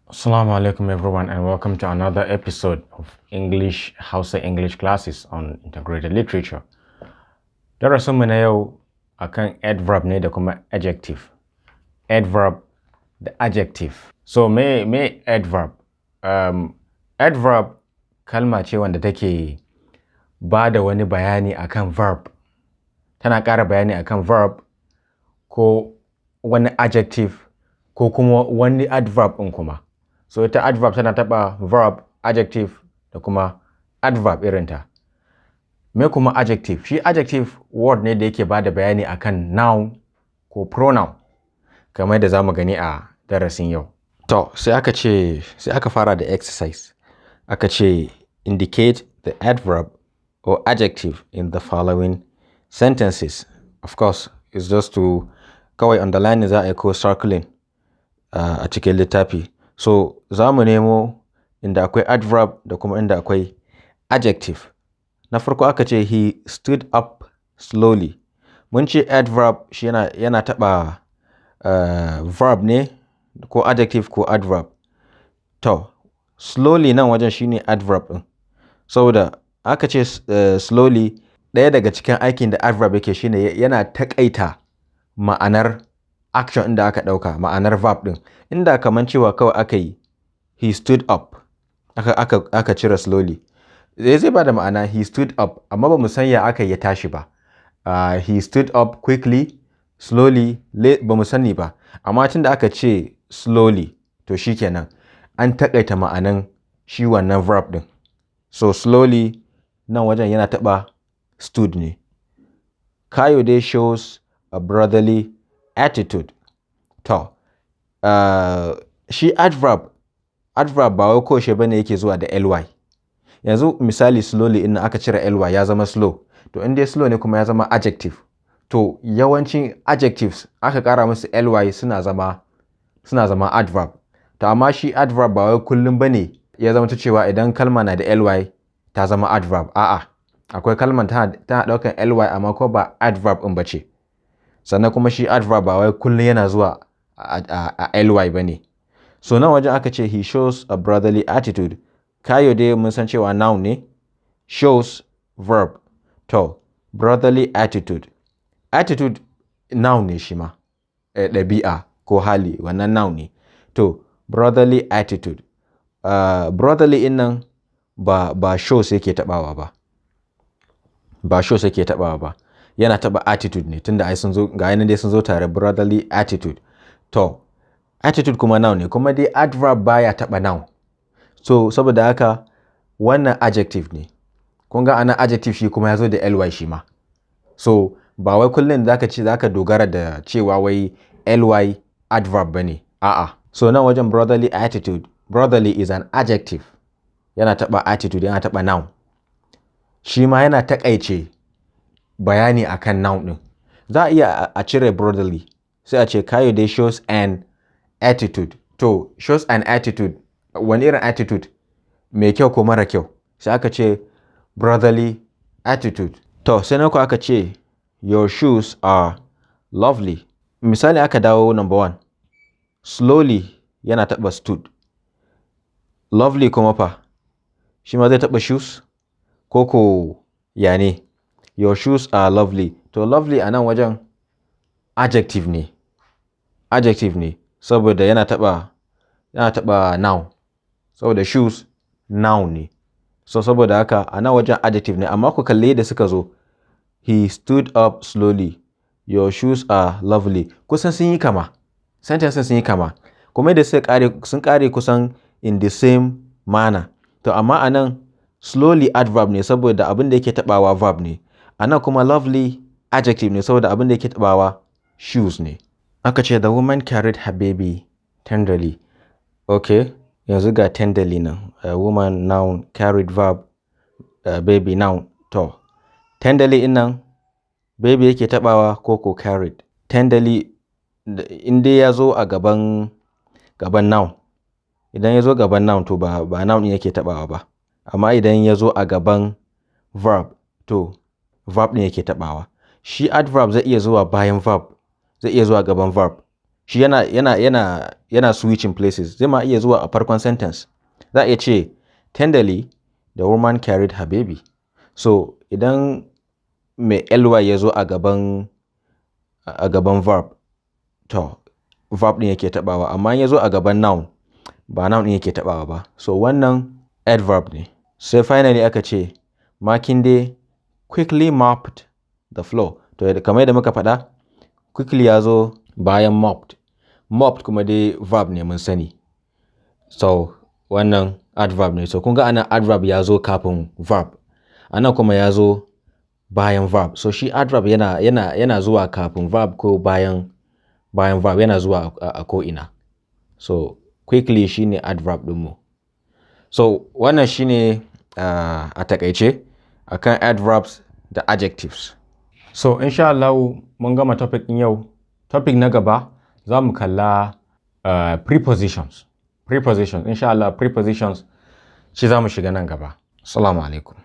Assalamu alaikum everyone and welcome to another episode of Hausa English classes on integrated literature. Darasinmu na yau akan adverb ne da kuma adjective. Adverb da adjective. So me adverb? Adverb kalma ce wanda take ba da wani bayani akan verb. Tana ƙara bayani akan verb ko wani adjective ko kuma wani adverb ɗin kuma. So ita adverb tana taɓa verb, adjective da kuma adverb irinta. Me kuma adjective? Shi adjective word ne da yake ba da bayani akan noun ko pronoun. Kamar da za mu gani a darasin yau. To, sai aka fara da exercise. Aka ce indicate the adverb or adjective in the following sentences. Of course, it's just to kawai underline za a yi ko circling a cikin littafi. So, za mu nemo inda akwai adverb da kuma inda akwai adjective. Na farko aka ce he stood up slowly. Mun ce adverb shi yana taɓa verb ne ko adjective ko adverb. To, slowly nan wajen shine adverb ɗin. Saboda aka ce slowly ɗaya daga cikin aikin da adverb yake shine yana taƙaita ma'anar action inda aka ɗauka, ma'anar verb ɗin. Inda kaman cewa kawai aka yi he stood up, aka cire slowly. Zai ba da ma'ana he stood up, amma ba mu san ya aka ya tashi ba. He stood up quickly, slowly, ba mu sani ba. Amma tun da aka ce slowly, to shi kenan an taƙaita ma'anan shi wannan verb ɗin. So slowly nan wajen yana taɓa stood ne. Kayode shows a brotherly attitude. To, shi adverb ba wai koshe bane yake zuwa da ly. Yanzu misali slowly in aka cire ly ya zama slow. To in dai slow ne kuma ya zama adjective. To yawancin adjectives aka ƙara musu ly suna zama adverb. To amma shi adverb ba wai kullum bane ya zama ta cewa idan kalma na da ly ta zama adverb. A'a, akwai kalman tana ɗaukan ly amma ko ba adverb ɗin bace. Sannan kuma shi adverb ba wai kullum yana zuwa a ly bane. So nan wajen aka ce he shows a brotherly attitude. Kayode mun san cewa noun ne. Shows verb. To, brotherly attitude. Attitude noun ne shi ma. Ɗabi'a ko hali wannan noun ne. To, brotherly attitude. Brotherly in nan ba shows yake taɓawa ba. Ba shows yake taɓawa ba. Yana taɓa attitude ne tunda ai sun zo ga yanan dai sun zo tare, brotherly attitude. To, attitude kuma noun ne, kuma dai adverb baya taɓa noun. So saboda haka wannan adjective ne. Kun ga ana adjective shi kuma ya zo da ly shi ma. So ba wai kullum zaka dogara da cewa wai ly adverb bane. A'a. So nan wajen brotherly attitude, brotherly is an adjective. Yana taɓa attitude, yana taɓa noun. Shi ma yana taƙaice bayani akan noun ɗin. Za a iya a cire brotherly sai a ce Kayode shows an attitude. To, shows an attitude, wani irin attitude? Mai kyau ko mara kyau? Sai aka ce brotherly attitude. To, sai na ku aka ce your shoes are lovely. Misali aka dawo number 1. Slowly yana taɓa stood. Lovely kuma fa? Shi ma zai taɓa shoes? Ko ya ne? Your shoes are lovely. To, lovely a nan wajen adjective ne. Adjective ne. Saboda yana taɓa noun. Saboda shoes noun ne. So saboda haka a nan wajen adjective ne. Amma ku kalle da suka zo. He stood up slowly. Your shoes are lovely. Kusan sun yi kama. Sentences sun yi kama. Kuma da sun ƙare kusan in the same manner. To amma a nan slowly adverb ne saboda abin da yake taɓawa verb ne. A nan kuma lovely adjective ne saboda abin da yake taɓawa shoes ne. Aka ce the woman carried her baby tenderly. Okay, yanzu ga tenderly nan. A woman noun, carried verb, baby noun. To, tenderly in nan baby yake taɓawa ko carried. Tenderly in dai ya zo a gaban noun. Idan ya zo gaban noun to ba noun ɗin yake taɓawa ba. Amma idan ya zo a gaban verb to verb ɗin yake taɓawa. Shi adverb zai iya zuwa bayan verb, zai iya zuwa gaban verb. shi yana switching places. Zai ma iya zuwa a farkon sentence. Za a iya ce tenderly the woman carried her baby. So idan mai ly ya zo a gaban verb, to verb din yake tabawa, amma ya zo a gaban noun ba noun din yake tabawa ba. So wannan adverb ne. Sai finally aka ce Makinde quickly mopped the floor. To kamar yadda muka faɗa, quickly ya zo bayan mopped. Mopped kuma dai verb ne mun sani. So wannan adverb ne. So kun ga anan adverb ya zo kafin verb. Anan kuma ya zo bayan verb. So shi adverb yana zuwa kafin verb ko bayan verb, yana zuwa a ko'ina. So quickly shine adverb ɗinmu. So wannan shine a takaice akan adverbs da adjectives. So insha Allah mun gama topic ɗin yau. Topic na gaba za mu kalla prepositions. Insha Allah prepositions shi za mu shiga nan gaba. Assalamu alaikum.